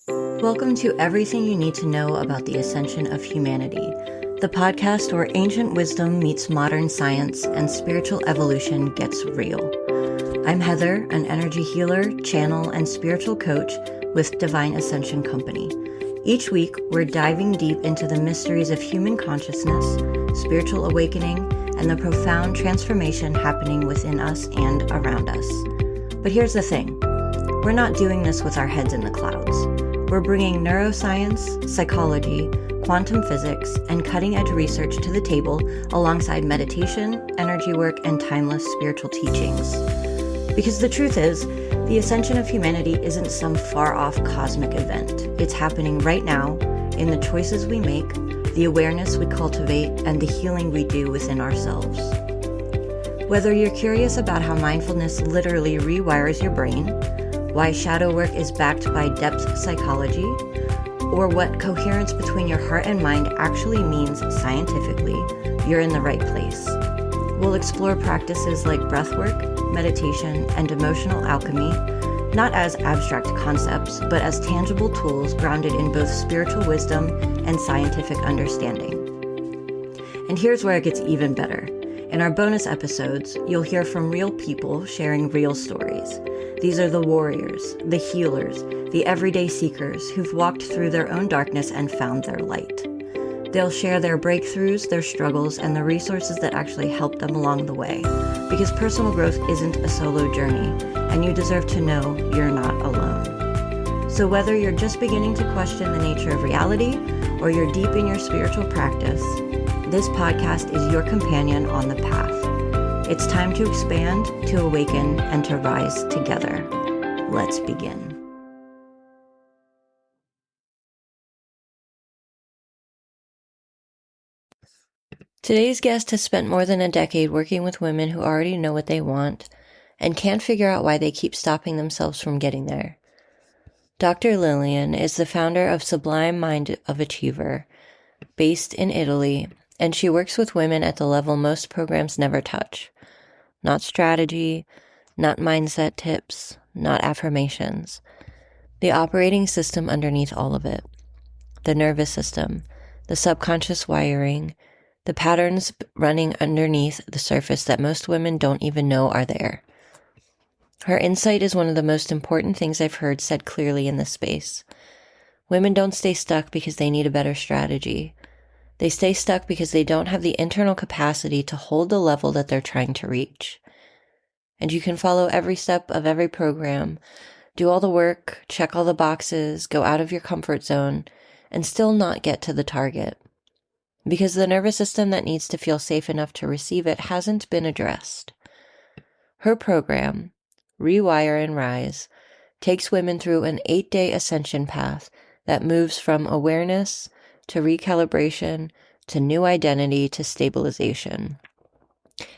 Welcome to Everything You Need to Know About the Ascension of Humanity, the podcast where ancient wisdom meets modern science and spiritual evolution gets real. I'm Heather, an energy healer, channel, and spiritual coach with Divine Ascension Company. Each week, we're diving deep into the mysteries of human consciousness, spiritual awakening, and the profound transformation happening within us and around us. But here's the thing. We're not doing this with our heads in the clouds. We're bringing neuroscience, psychology, quantum physics, and cutting-edge research to the table alongside meditation, energy work, and timeless spiritual teachings. Because the truth is, the ascension of humanity isn't some far-off cosmic event. It's happening right now in the choices we make, the awareness we cultivate, and the healing we do within ourselves. Whether you're curious about how mindfulness literally rewires your brain, why shadow work is backed by depth psychology, or what coherence between your heart and mind actually means scientifically, you're in the right place. We'll explore practices like breathwork, meditation, and emotional alchemy, not as abstract concepts, but as tangible tools grounded in both spiritual wisdom and scientific understanding. And here's where it gets even better. In our bonus episodes, you'll hear from real people sharing real stories. These are the warriors, the healers, the everyday seekers who've walked through their own darkness and found their light. They'll share their breakthroughs, their struggles, and the resources that actually helped them along the way. Because personal growth isn't a solo journey, and you deserve to know you're not alone. So whether you're just beginning to question the nature of reality, or you're deep in your spiritual practice, this podcast is your companion on the path. It's time to expand, to awaken, and to rise together. Let's begin. Today's guest has spent more than a decade working with women who already know what they want and can't figure out why they keep stopping themselves from getting there. Dr. Lillian is the founder of Sublime Mind of Achiever, based in Italy, and she works with women at the level most programs never touch. Not strategy, not mindset tips, not affirmations. The operating system underneath all of it. The nervous system, the subconscious wiring, the patterns running underneath the surface that most women don't even know are there. Her insight is one of the most important things I've heard said clearly in this space. Women don't stay stuck because they need a better strategy. They stay stuck because they don't have the internal capacity to hold the level that they're trying to reach. And you can follow every step of every program, do all the work, check all the boxes, go out of your comfort zone, and still not get to the target. Because the nervous system that needs to feel safe enough to receive it hasn't been addressed. Her program, Rewire and Rise, takes women through an 8-day ascension path that moves from awareness to recalibration to new identity to stabilization,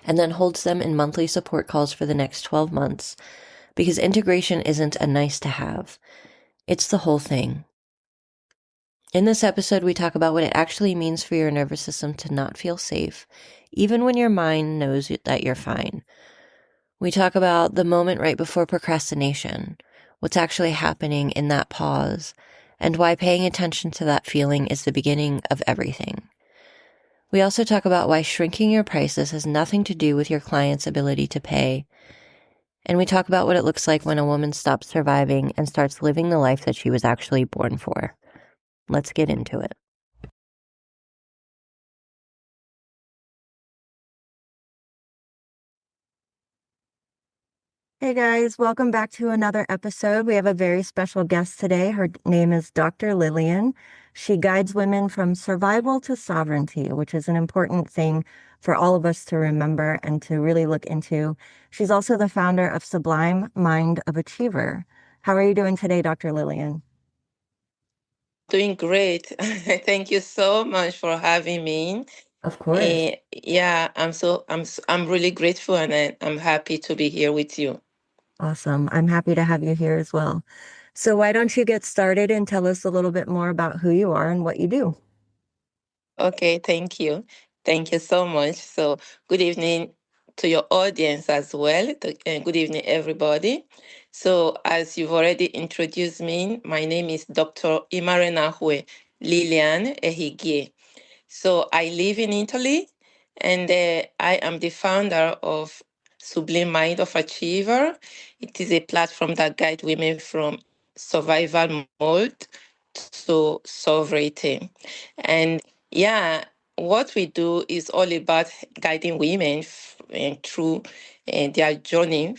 and then holds them in monthly support calls for the next 12 months, because integration isn't a nice to have. It's the whole thing. In this episode, we talk about what it actually means for your nervous system to not feel safe, even when your mind knows that you're fine. We talk about the moment right before procrastination, what's actually happening in that pause, and why paying attention to that feeling is the beginning of everything. We also talk about why shrinking your prices has nothing to do with your client's ability to pay. And we talk about what it looks like when a woman stops surviving and starts living the life that she was actually born for. Let's get into it. Hey guys, welcome back to another episode. We have a very special guest today. Her name is Dr. Lillian. She guides women from survival to sovereignty, which is an important thing for all of us to remember and to really look into. She's also the founder of Sublime Mind of Achiever. How are you doing today, Dr. Lillian? Doing great. Thank you so much for having me. Of course. Yeah, I'm really grateful, and I'm happy to be here with you. Awesome. I'm happy to have you here as well. So why don't you get started and tell us a little bit more about who you are and what you do? Okay, thank you. Thank you so much. So, good evening to your audience as well. Good evening, everybody. So, as you've already introduced me, my name is Dr. Imarenakhue Lillian Imarenakhue. So, I live in Italy, and I am the founder of Sublime Mind of Achiever. It is a platform that guides women from survival mode to sovereignty. And yeah, what we do is all about guiding women through their journey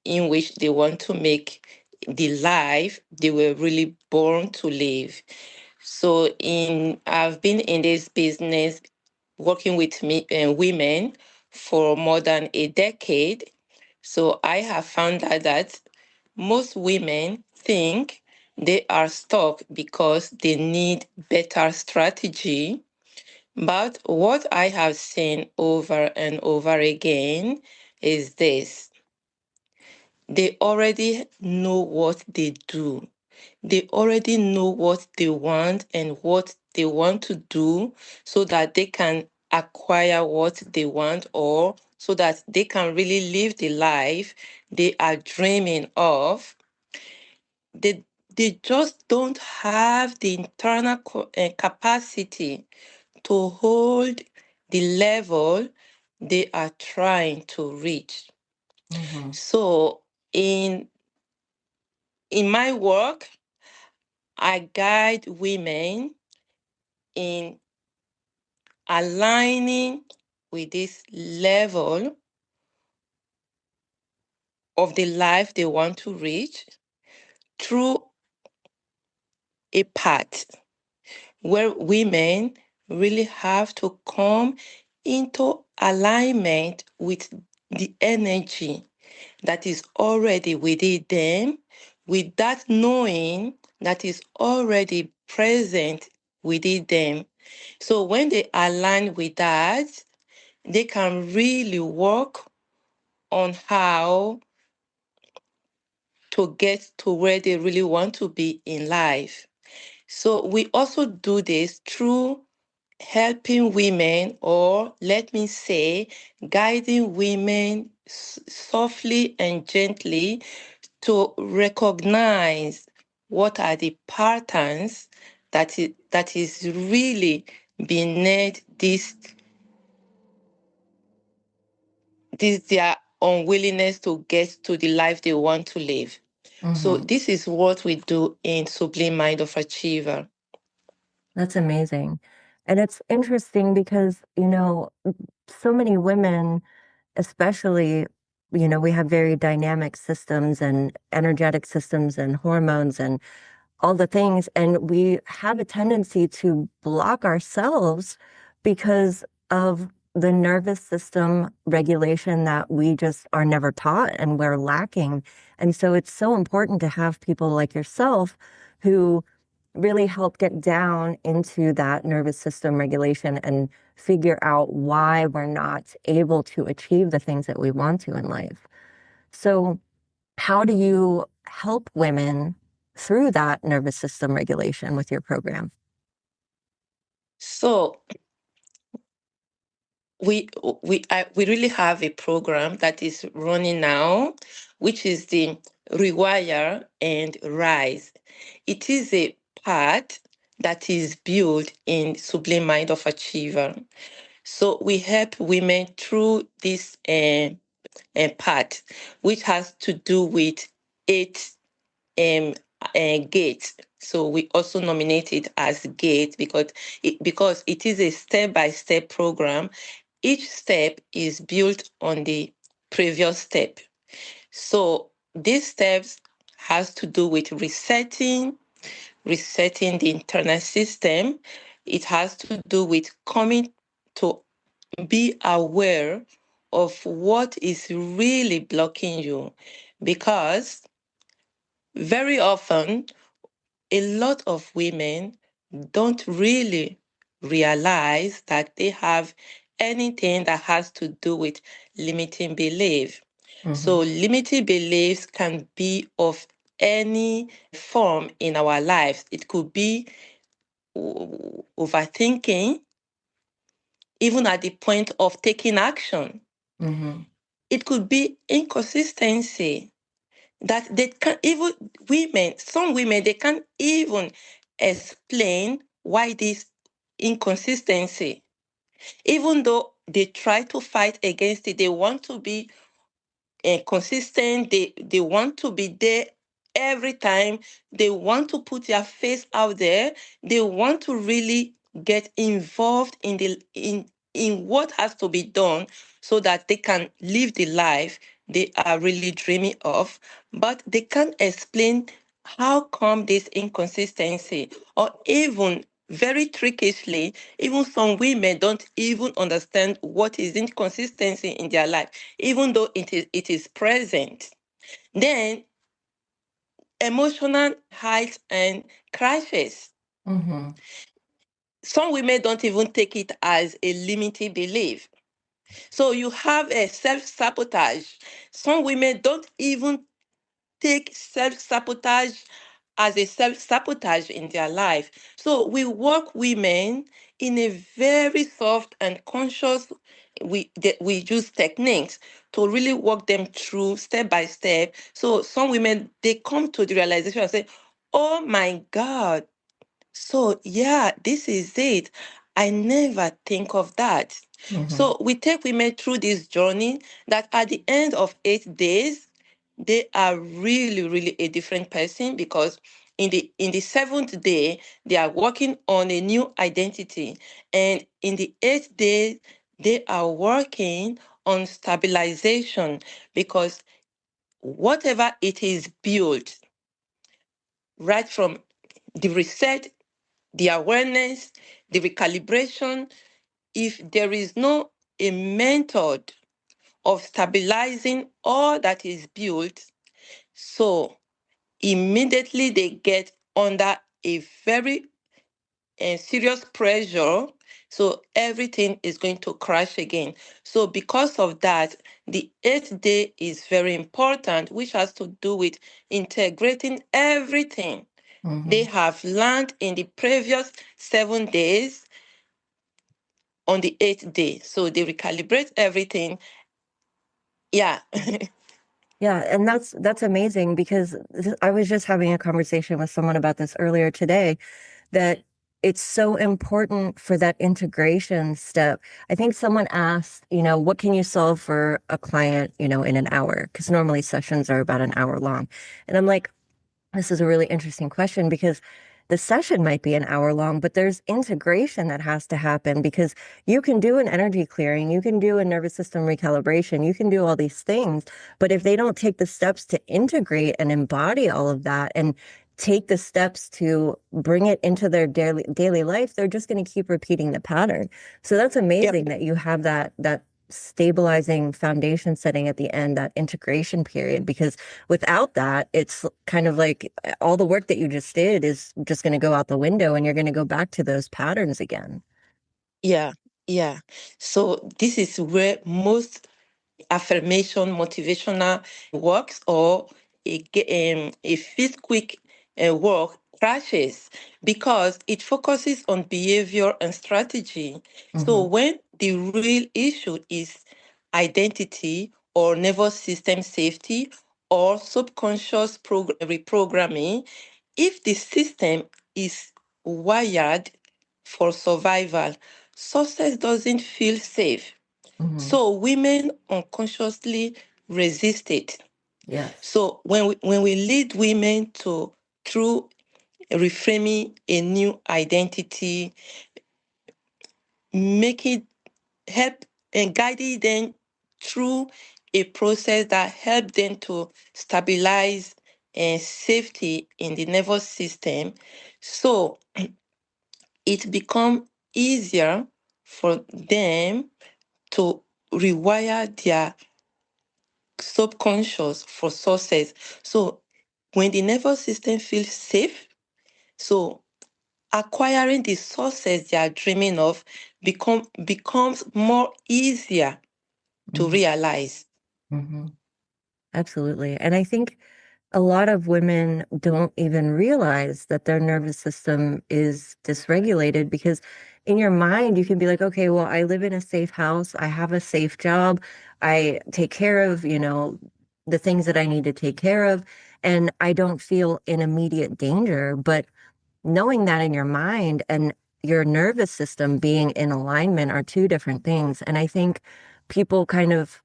in which they want to make the life they were really born to live. So I've been in this business working with women for more than a decade. So I have found out that most women think they are stuck because they need better strategy. But what I have seen over and over again is this: they already know what they do. They already know what they want and what they want to do so that they can acquire what they want, or so that they can really live the life they are dreaming of. They, they just don't have the internal capacity to hold the level they are trying to reach. Mm-hmm. So in my work, I guide women in aligning with this level of the life they want to reach through a path where women really have to come into alignment with the energy that is already within them, with that knowing that is already present within them. So when they align with that, they can really work on how to get to where they really want to be in life. So we also do this through helping women, or let me say, guiding women softly and gently to recognize what are the patterns that is really beneath this their unwillingness to get to the life they want to live. So Mm-hmm. this is what we do in Sublime Mind of Achiever. That's amazing. And it's interesting because, so many women, especially, we have very dynamic systems and energetic systems and hormones and all the things. And we have a tendency to block ourselves because of the nervous system regulation that we just are never taught and we're lacking. And so it's so important to have people like yourself who really help get down into that nervous system regulation and figure out why we're not able to achieve the things that we want to in life. So, how do you help women through that nervous system regulation with your program? So we really have a program that is running now, which is the Rewire and Rise. It is a part that is built in Sublime Mind of Achiever. So we help women through this part, which has to do with 8 um, gates. So we also nominate it as gate because it is a step-by-step program. Each step is built on the previous step. So these steps has to do with resetting the internal system. It has to do with coming to be aware of what is really blocking you, because very often a lot of women don't really realize that they have anything that has to do with limiting belief. So Mm-hmm. limiting beliefs can be of any form in our lives. It could be overthinking, even at the point of taking action. Mm-hmm. It could be inconsistency that they can't even, some women, they can't even explain why this inconsistency. Even though they try to fight against it, they want to be consistent. They want to be there every time. They want to put their face out there. They want to really get involved in what has to be done so that they can live the life they are really dreaming of, but they can't explain how come this inconsistency, or even very trickishly, even some women don't even understand what is inconsistency in their life, even though it is present. Then emotional highs and crashes. Mm-hmm. Some women don't even take it as a limiting belief. So you have a self-sabotage. Some women don't even take self-sabotage as a self-sabotage in their life. So we work women in a very soft and conscious, we use techniques to really walk them through step by step. So some women, they come to the realization and say, oh my God, so, yeah, this is it. I never think of that. Mm-hmm. So, we take women through this journey that at the end of 8 days, they are really, really a different person, because in the seventh day, they are working on a new identity. And in the 8th day, they are working on stabilization, because whatever it is built right from the reset, the awareness, the recalibration, if there is no a method of stabilizing all that is built, so immediately they get under a very serious pressure. So everything is going to crash again. So because of that, the 8th day is very important, which has to do with integrating everything they Mm-hmm. have learned in the previous 7 days on the 8th day. So they recalibrate everything. Yeah. Yeah, and that's amazing because I was just having a conversation with someone about this earlier today, that it's so important for that integration step. I think someone asked, what can you solve for a client, in an hour? Because normally sessions are about an hour long. And I'm like, this is a really interesting question because the session might be an hour long, but there's integration that has to happen because you can do an energy clearing, you can do a nervous system recalibration, you can do all these things. But if they don't take the steps to integrate and embody all of that and take the steps to bring it into their daily life, they're just going to keep repeating the pattern. So that's Yep. amazing that you have that stabilizing foundation setting at the end, that integration period, because without that, it's kind of like all the work that you just did is just going to go out the window and you're going to go back to those patterns again. Yeah. Yeah. So this is where most affirmation, motivational works, or a fifth quick work crashes, because it focuses on behavior and strategy. So Mm-hmm. when the real issue is identity or nervous system safety or subconscious reprogramming, if the system is wired for survival, success doesn't feel safe. Mm-hmm. So women unconsciously resist it. Yes. So when we lead women to through reframing a new identity, make it help and guiding them through a process that help them to stabilize and safety in the nervous system, so it become easier for them to rewire their subconscious for success. So when the nervous system feels safe, so acquiring the success they are dreaming of becomes more easier to Mm-hmm. realize. Mm-hmm. Absolutely. And I think a lot of women don't even realize that their nervous system is dysregulated because in your mind, you can be like, okay, well, I live in a safe house. I have a safe job. I take care of, the things that I need to take care of, and I don't feel in immediate danger. But knowing that in your mind and your nervous system being in alignment are two different things. And I think people kind of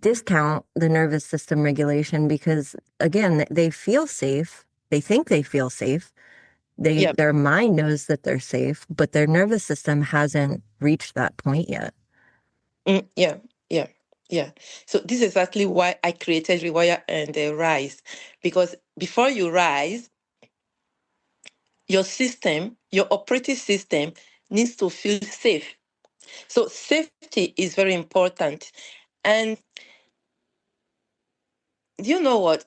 discount the nervous system regulation because, again, they feel safe. They think they feel safe. Yeah. Their mind knows that they're safe, but their nervous system hasn't reached that point yet. Yeah, yeah, yeah. So this is exactly why I created Rewire and Rise, because before you rise, your system, your operating system needs to feel safe. So safety is very important. And you know what?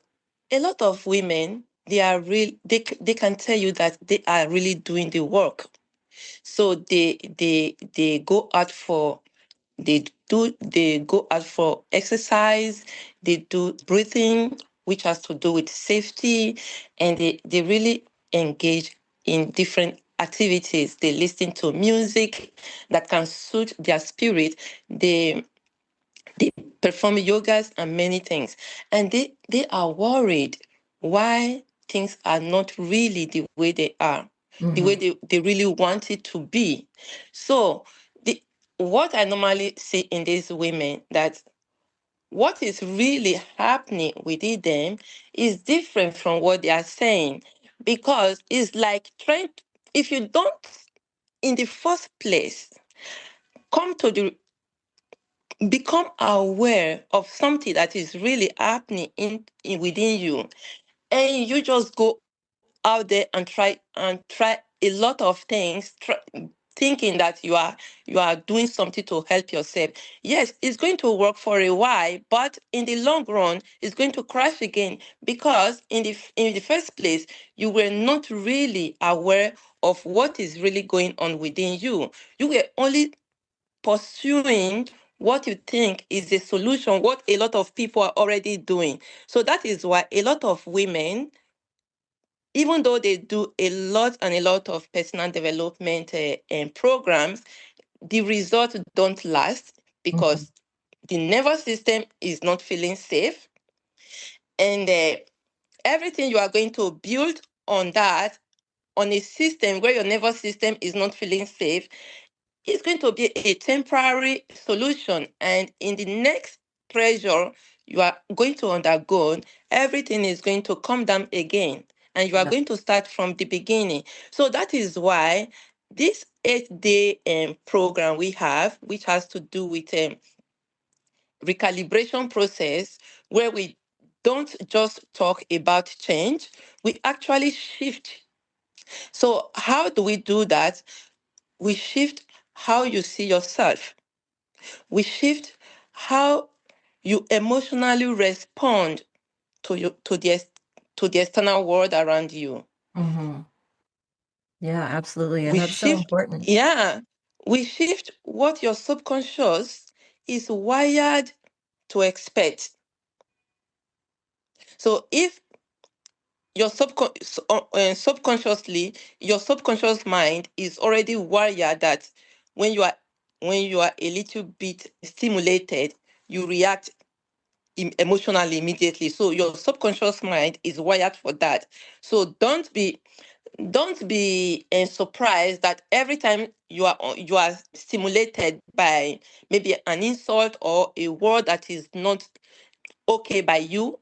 A lot of women, they are real. They can tell you that they are really doing the work. So they go out for they go out for exercise, they do breathing, which has to do with safety, and they really engage in different activities. They listen to music that can suit their spirit. They perform yogas and many things. And they are worried why things are not really the way they are, the way Hmm. they really want it to be. So the what I normally see in these women, that what is really happening within them is different from what they are saying. Because it's like if you don't in the first place come to the become aware of something that is really happening in within you, and you just go out there and try a lot of things, thinking that you are doing something to help yourself. Yes, it's going to work for a while, but in the long run it's going to crash again, because in the first place you were not really aware of what is really going on within you. You were only pursuing what you think is the solution, what a lot of people are already doing. So that is why a lot of women, even though they do a lot and a lot of personal development and programs, the results don't last, Hmm. because the nervous system is not feeling safe. And everything you are going to build on that, on a system where your nervous system is not feeling safe, it's going to be a temporary solution. And in the next pressure you are going to undergo, everything is going to come down again. And you are Yeah. going to start from the beginning. So that is why this 8-day program we have, which has to do with recalibration process, where we don't just talk about change, we actually shift. So how do we do that? We shift how you see yourself. We shift how you emotionally respond to the external world around you. Hmm. Yeah, absolutely. And We that's so shift, important. yeah, we shift what your subconscious is wired to expect. So if subconsciously, your subconscious mind is already wired that when you are when you are a little bit stimulated, you react emotionally immediately. So your subconscious mind is wired for that. So don't be surprised that every time you are stimulated by maybe an insult or a word that is not okay by you,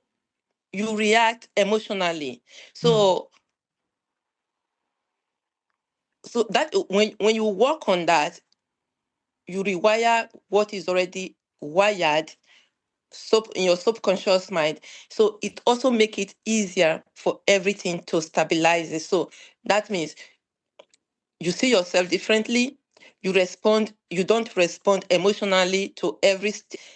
you react emotionally. Mhm. So so that when you work on that, you rewire what is already wired in your subconscious mind. So it also make it easier for everything to stabilize it. So that means you see yourself differently. You don't respond emotionally to every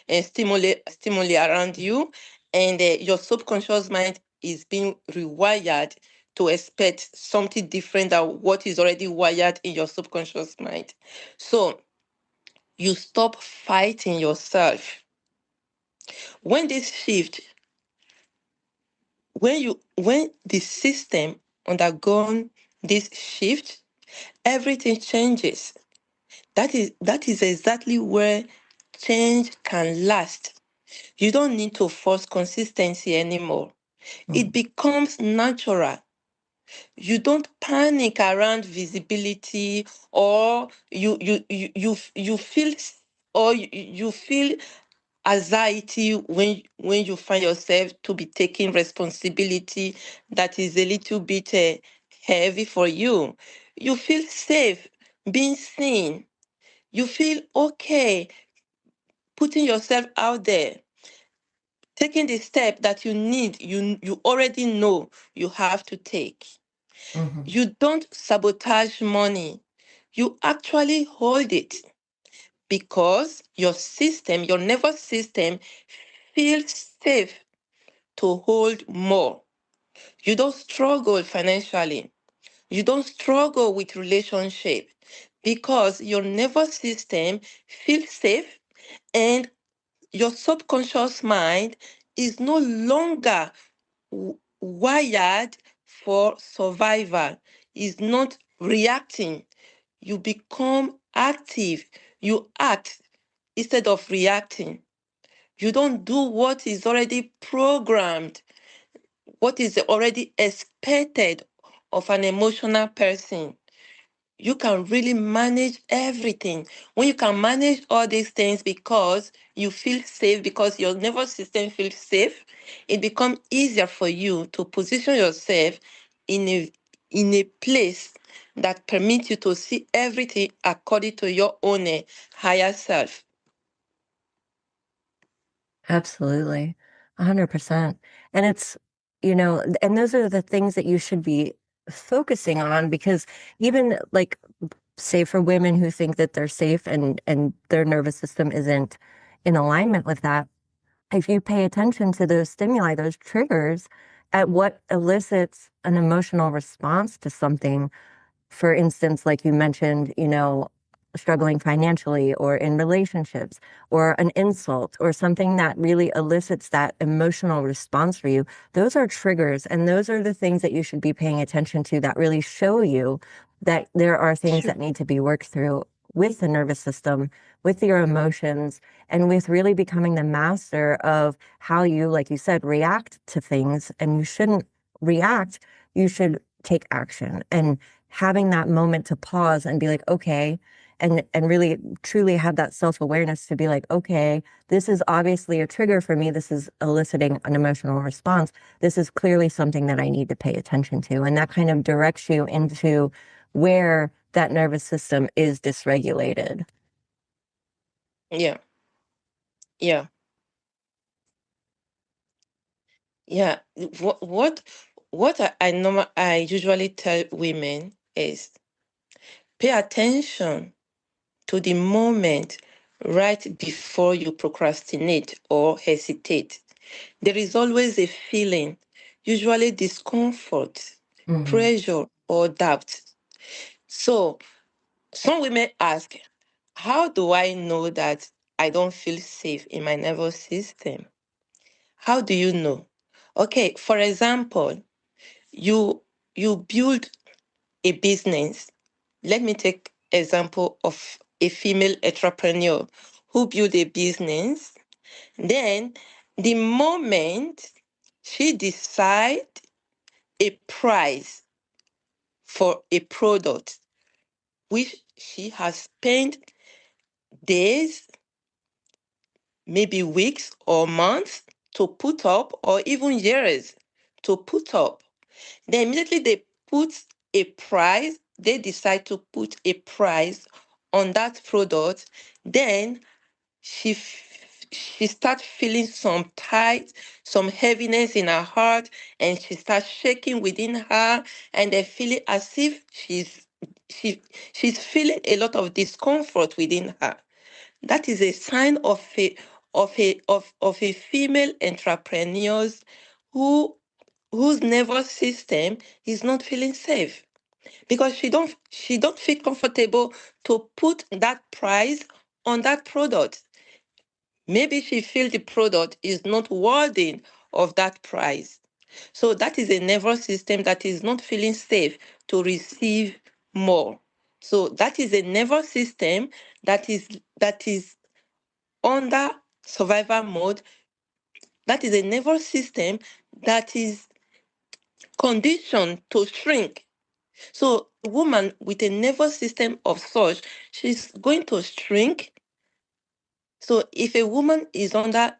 stimuli around you. And your subconscious mind is being rewired to expect something different than what is already wired in your subconscious mind. So you stop fighting yourself. When this shift when the system undergone this shift, Everything changes. That is exactly where change can last. You don't need to force consistency anymore. It Mm. becomes natural. You don't panic around visibility, or you feel you feel anxiety when you find yourself to be taking responsibility that is a little bit heavy for you. You feel safe being seen. You feel okay putting yourself out there, taking the step that you already know you have to take. Mhm. You don't sabotage money. You actually hold it because your nervous system feels safe to hold more. You don't struggle financially. You don't struggle with relationship because your nervous system feels safe, and your subconscious mind is no longer wired for survival, is not reacting. You become active. You act instead of reacting. You don't do what is already programmed, what is already expected of an emotional person. You can really manage everything. When you can manage all these things because you feel safe, because your nervous system feels safe, it becomes easier for you to position yourself in a place that permits you to see everything according to your own higher self. Absolutely. 100%. And it's, you know, and those are the things that you should be focusing on because even like say for women who think that they're safe and their nervous system isn't in alignment with that, if you pay attention to those stimuli, those triggers at what elicits an emotional response to something, for instance, like you mentioned, you know, struggling financially or in relationships or an insult or something that really elicits that emotional response for you, those are triggers. And those are the things that you should be paying attention to that really show you that there are things Sure. that need to be worked through with the nervous system, with your emotions, and with really becoming the master of how you, like you said, react to things. And you shouldn't react, you should take action. And having that moment to pause and be like, okay, and really truly have that self-awareness to be like, okay, this is obviously a trigger for me. This is eliciting an emotional response. This is clearly something that I need to pay attention to. And that kind of directs you into where that nervous system is dysregulated. Yeah, yeah, yeah. What I usually tell women is pay attention to the moment right before you procrastinate or hesitate. There is always a feeling, usually discomfort, Hmm. pressure, or doubt. So, some women ask, how do I know that I don't feel safe in my nervous system? How do you know? Okay, for example, you you build a business. Let me take example of a female entrepreneur who built a business. Then the moment she decide a price for a product which she has spent days, maybe weeks or months to put up, or even years to put up, then immediately they decide to put a price on that product. Then she starts feeling some tight, some heaviness in her heart, and she starts shaking within her, and they feel it as if she she's feeling a lot of discomfort within her. That is a sign of a female entrepreneurs who whose nervous system is not feeling safe because she don't feel comfortable to put that price on that product. Maybe she feels the product is not worthy of that price. So that is a nervous system that is not feeling safe to receive more. So that is a nervous system that is under survival mode. That is a nervous system that is conditioned to shrink. So a woman with a nervous system of such, she's going to shrink. So if a woman is under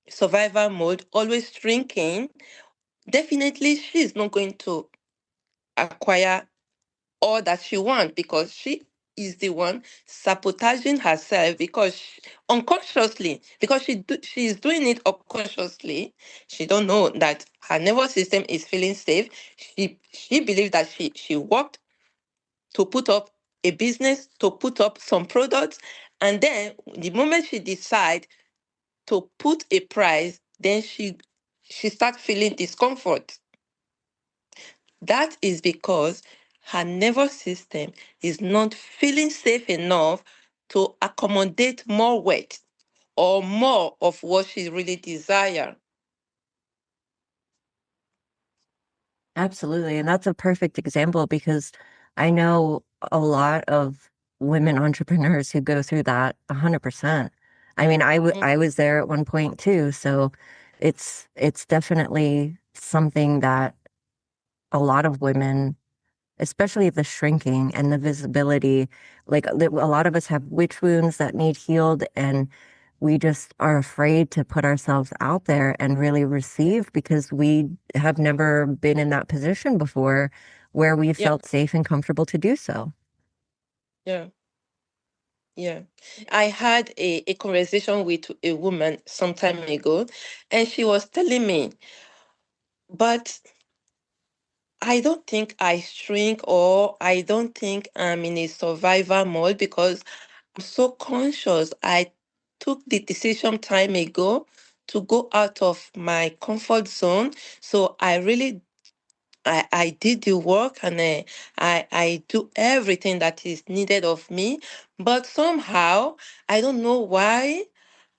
survival mode, always shrinking, definitely she is not going to acquire all that she wants, because she is the one sabotaging herself, because unconsciously, because she is doing it unconsciously. She don't know that her nervous system is feeling safe. She believes that she worked to put up a business, to put up some products, and then the moment she decides to put a price, then she starts feeling discomfort. That is because her nervous system is not feeling safe enough to accommodate more weight or more of what she really desires. Absolutely. And that's a perfect example because I know a lot of women entrepreneurs who go through that 100%. I mean, I was there at one point too, so it's definitely something that a lot of women, especially the shrinking and the visibility, like a lot of us have witch wounds that need healed, and we just are afraid to put ourselves out there and really receive because we have never been in that position before where we Yeah, felt safe and comfortable to do so. yeah, yeah. I had a conversation with a woman some time ago, and she was telling me, but I don't think I shrink, or I don't think I'm in a survival mode, because I'm so conscious. I took the decision time ago to go out of my comfort zone. So I did the work, and I do everything that is needed of me. But somehow, I don't know why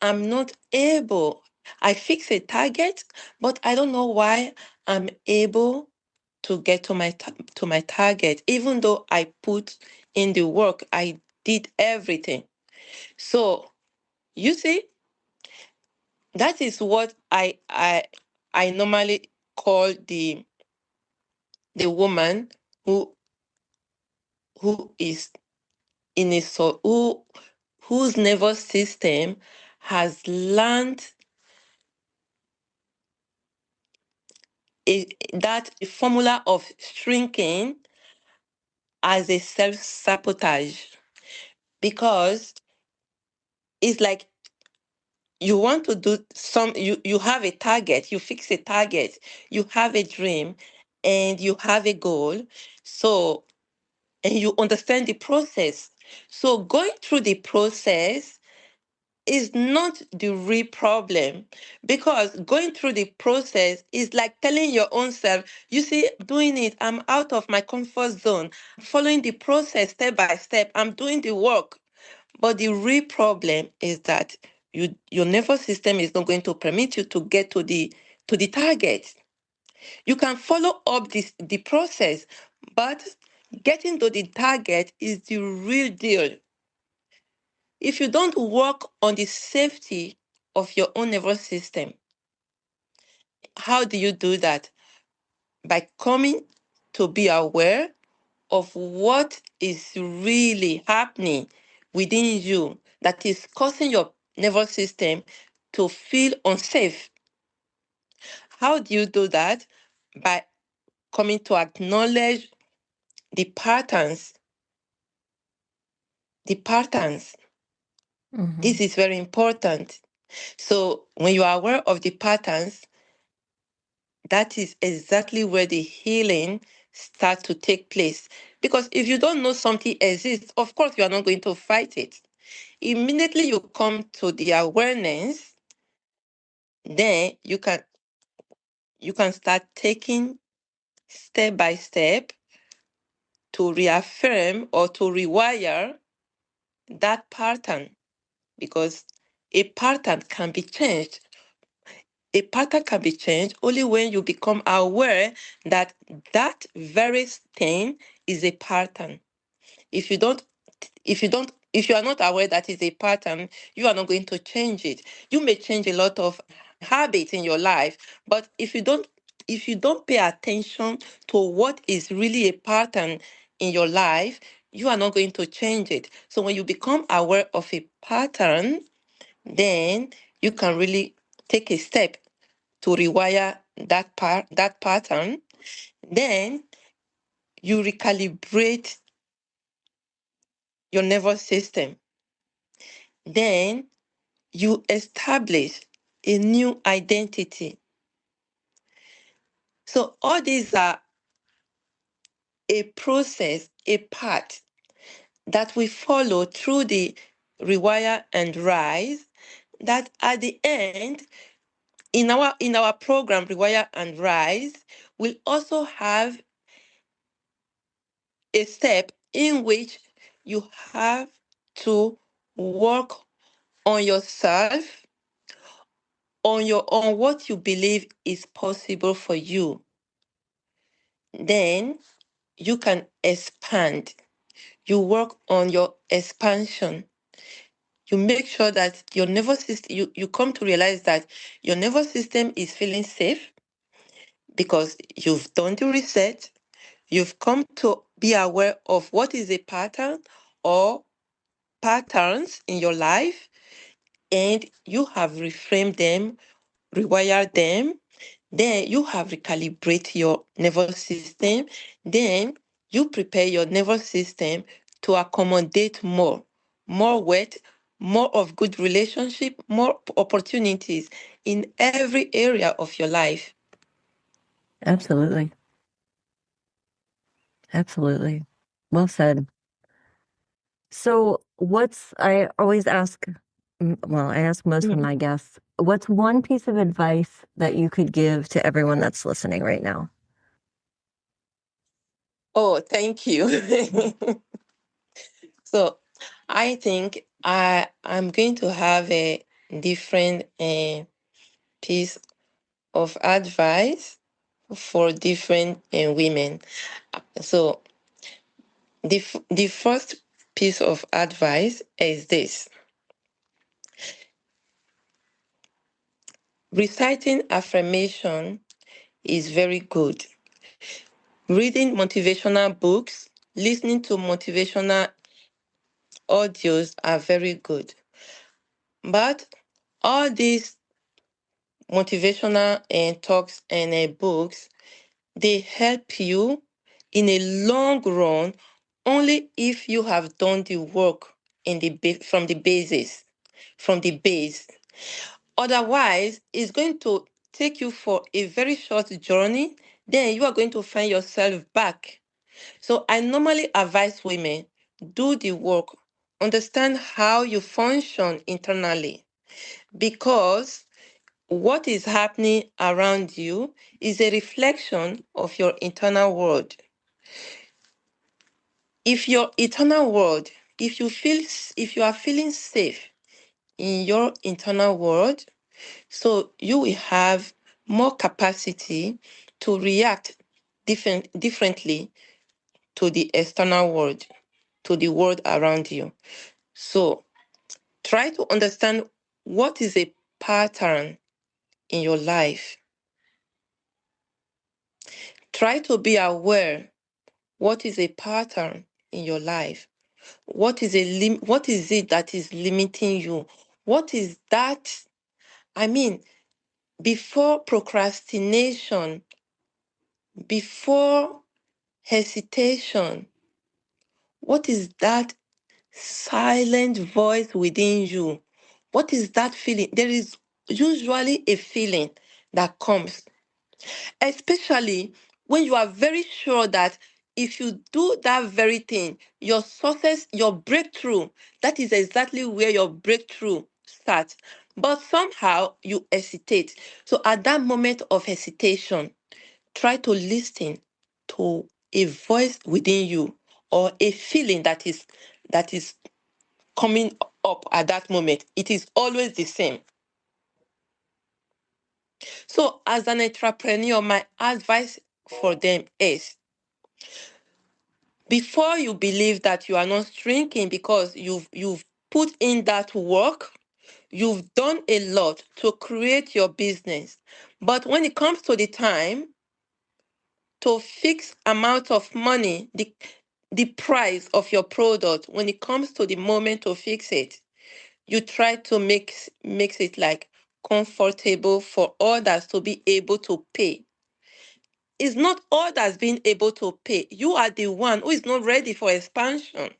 I'm not able. I fix a target, but I don't know why I'm able to get to to my target, even though I put in the work. I did everything. So you see, that is what I normally call the woman who is in a whose nervous system has learned that formula of shrinking as a self-sabotage, because it's like you want to do you have a target, you fix a target, you have a dream, and you have a goal. So, and you understand the process. So going through the process is not the real problem, because going through the process is like telling your own self, you see, doing it, I'm out of my comfort zone, following the process step by step, I'm doing the work. But the real problem is that your nervous system is not going to permit you to get to the target. You can follow up the process, but getting to the target is the real deal. If you don't work on the safety of your own nervous system, how do you do that? By coming to be aware of what is really happening within you that is causing your nervous system to feel unsafe. How do you do that? By coming to acknowledge the patterns. The patterns. Hmm. This is very important. So when you are aware of the patterns, that is exactly where the healing starts to take place. Because if you don't know something exists, of course you are not going to fight it. Immediately you come to the awareness, then you can start taking step by step to reaffirm or to rewire that pattern, because a pattern can be changed. A pattern can be changed only when you become aware that that very thing is a pattern. If you don't, if you are not aware that is a pattern, you are not going to change it. You may change a lot of habits in your life, but if you don't pay attention to what is really a pattern in your life, you are not going to change it. So when you become aware of a pattern, then you can really take a step to rewire that pattern. Then you recalibrate your nervous system. Then you establish a new identity. So all these are a process, a path that we follow through the Rewire and Rise, that at the end, in our program Rewire and Rise, we'll also have a step in which you have to work on yourself, on what you believe is possible for you. Then you can expand. You work on your expansion. You make sure that your nervous system, you come to realize that your nervous system is feeling safe because you've done the research. You've come to be aware of what is a pattern or patterns in your life, and you have reframed them, rewired them. Then you have recalibrate your nervous system. Then you prepare your nervous system to accommodate more weight, more of good relationship, more opportunities in every area of your life. Absolutely. Absolutely. Well said. So, I always ask, well, I ask most of Mhm. my guests, what's one piece of advice that you could give to everyone that's listening right now? Oh, thank you. So I think I'm going to have a different piece of advice for different women. So the first piece of advice is this: reciting affirmation is very good. Reading motivational books, listening to motivational audios are very good. But all these motivational talks and books, they help you in a long run only if you have done the work from the basis, from the base. Otherwise, it's going to take you for a very short journey. Then you are going to find yourself back. So I normally advise women, do the work, understand how you function internally, because what is happening around you is a reflection of your internal world. If your internal world, if you are feeling safe in your internal world, so you will have more capacity to react differently to the external world, to the world around you. So try to understand what is a pattern in your life. Try to be aware what is a pattern in your life. What is it that is limiting you? What is that? I mean, before procrastination, before hesitation, what is that silent voice within you? What is that feeling? There is usually a feeling that comes, especially when you are very sure that if you do that very thing, your success, your breakthrough, that is exactly where your breakthrough starts. But somehow you hesitate. So at that moment of hesitation, try to listen to a voice within you or a feeling that is coming up at that moment. It is always the same. So as an entrepreneur, my advice for them is, before you believe that you are not shrinking because you've put in that work, you've done a lot to create your business. But when it comes to the time to fix amount of money, the price of your product, when it comes to the moment to fix it, you try to makes it like comfortable for others to be able to pay. It's not others being able to pay. You are the one who is not ready for expansion.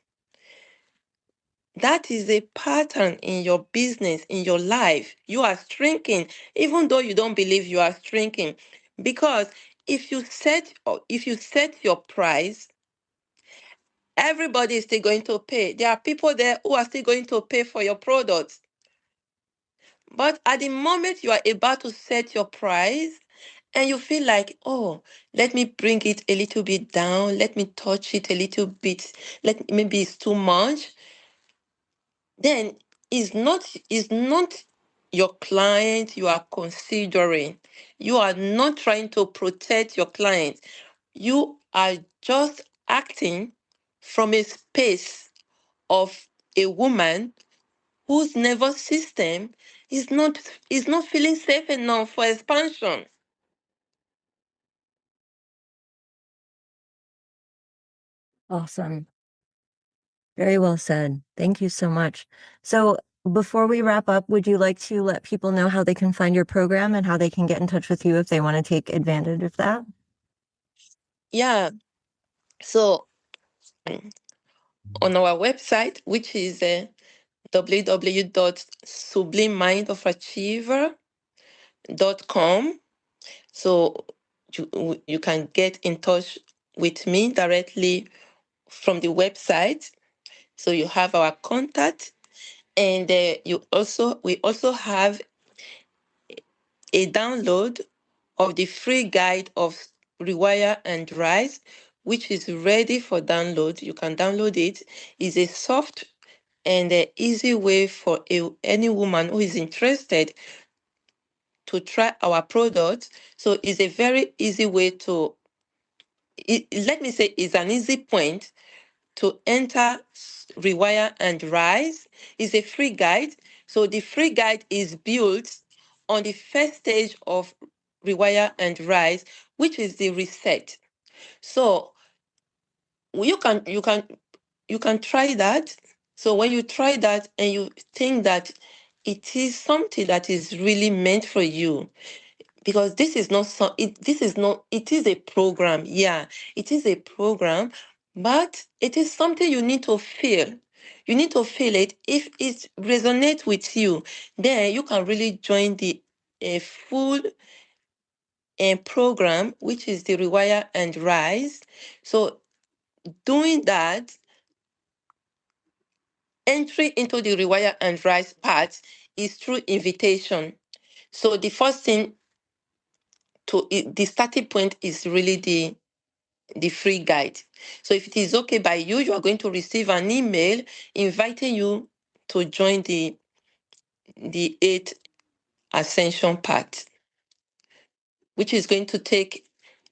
That is a pattern in your business, in your life. You are shrinking, even though you don't believe you are shrinking. Because if you set your price, everybody is still going to pay. There are people there who are still going to pay for your products. But at the moment you are about to set your price and you feel like, oh, let me bring it a little bit down, let me touch it a little bit, maybe it's too much, then is not your client you are considering. You are not trying to protect your client. You are just acting from a space of a woman whose nervous system is not feeling safe enough for expansion. Awesome. Very well said. Thank you so much. So, before we wrap up, would you like to let people know how they can find your program and how they can get in touch with you if they want to take advantage of that? Yeah. So on our website, which is www.sublimemindofachiever.com, so you can get in touch with me directly from the website. So you have our contact, and we also have a download of the free guide of Rewire and Rise, which is ready for download. You can download it. It's a soft and easy way for any woman who is interested to try our product. So it's a very easy way to, let me say, it's an easy point to enter Rewire and Rise. It's a free guide. So the free guide is built on the first stage of Rewire and Rise, which is the reset. So you can try that. So when you try that and you think that it is something that is really meant for you, because this is not so this is not it is a program. Yeah, it is a program, but it is something you need to feel. You need to feel it. If it resonates with you, then you can really join the full program, which is the Rewire and Rise. So doing that, entry into the Rewire and Rise part is through invitation. So the first thing the starting point is really the free guide. So if it is okay by you, you are going to receive an email inviting you to join the 8 ascension part, which is going to take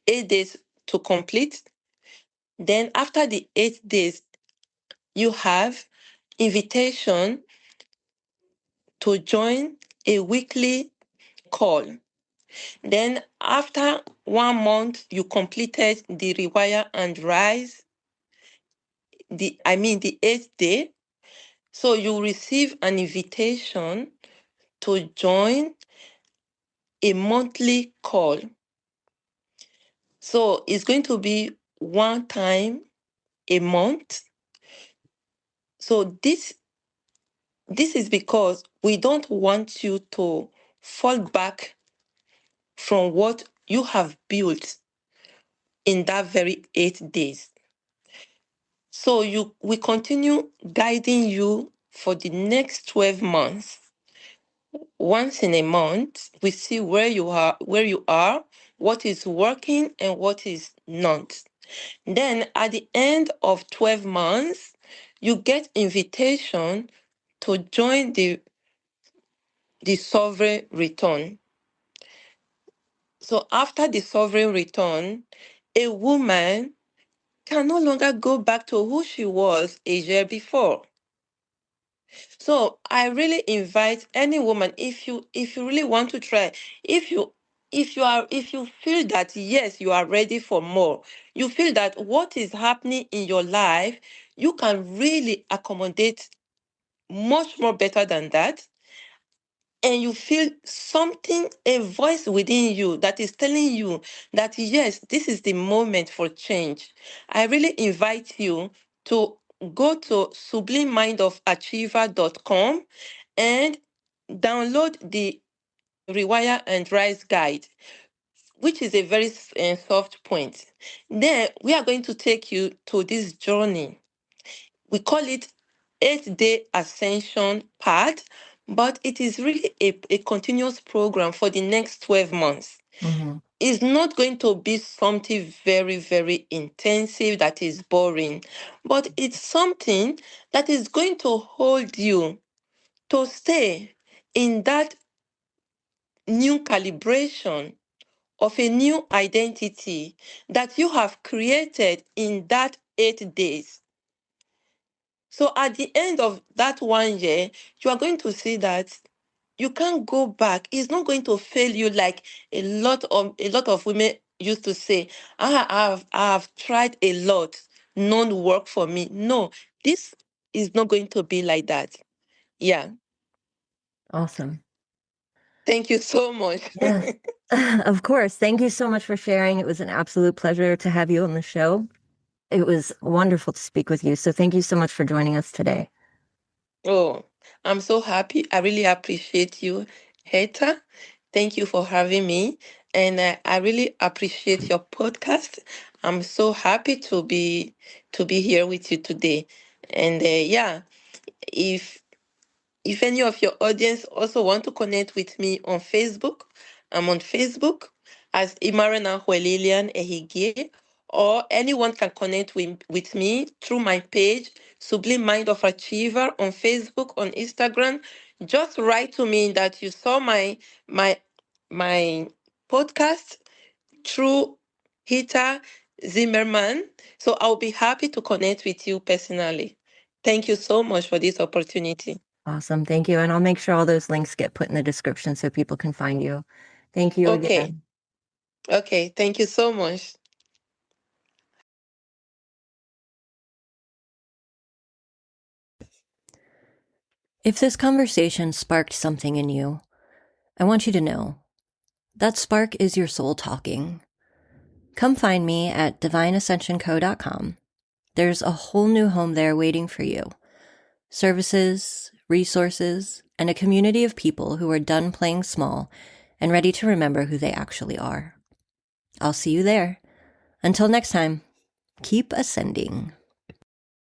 8 days to complete. Then after the 8 days, you have invitation to join a weekly call. Then after 1 month, you completed the Rewire and Rise, the 8th day. So you receive an invitation to join a monthly call. So it's going to be one time a month. So this is because we don't want you to fall back from what you have built in that very 8 days. So we continue guiding you for the next 12 months. Once in a month, we see where you are, what is working and what is not. Then at the end of 12 months, you get invitation to join the sovereign return. So after the sovereign return, a woman can no longer go back to who she was a year before. So I really invite any woman, if you really want to try, if you if you feel that yes, you are ready for more, you feel that what is happening in your life, you can really accommodate much more better than that, and you feel something, a voice within you that is telling you that yes, this is the moment for change, I really invite you to go to sublimemindofachiever.com and download the Rewire and Rise guide, which is a very soft point. Then we are going to take you to this journey. We call it 8-day ascension path, but it is really a continuous program for the next 12 months. Mm-hmm. It's not going to be something very, very intensive that is boring, but it's something that is going to hold you to stay in that new calibration of a new identity that you have created in that 8 days. So at the end of that 1 year, you are going to see that you can't go back. It's not going to fail you like a lot of women used to say, I've tried a lot, none work for me. No, this is not going to be like that. Yeah. Awesome. Thank you so much. Yes. Of course. Thank you so much for sharing. It was an absolute pleasure to have you on the show. It was wonderful to speak with you. So thank you so much for joining us today. Oh, I'm so happy. I really appreciate you, Heta. Thank you for having me. And I really appreciate your podcast. I'm so happy to be here with you today. And yeah, if if any of your audience also want to connect with me on Facebook, I'm on Facebook as Imarenakhue Lillian Imarenakhue, or anyone can connect with me through my page, Sublime Mind of Achiever, on Facebook, on Instagram. Just write to me that you saw my my podcast through Hita Zimmerman. So I'll be happy to connect with you personally. Thank you so much for this opportunity. Awesome. Thank you. And I'll make sure all those links get put in the description so people can find you. Thank you Okay. again. Okay. Thank you so much. If this conversation sparked something in you, I want you to know that spark is your soul talking. Come find me at divineascensionco.com. There's a whole new home there waiting for you. Services, resources, and a community of people who are done playing small and ready to remember who they actually are. I'll see you there. Until next time, keep ascending.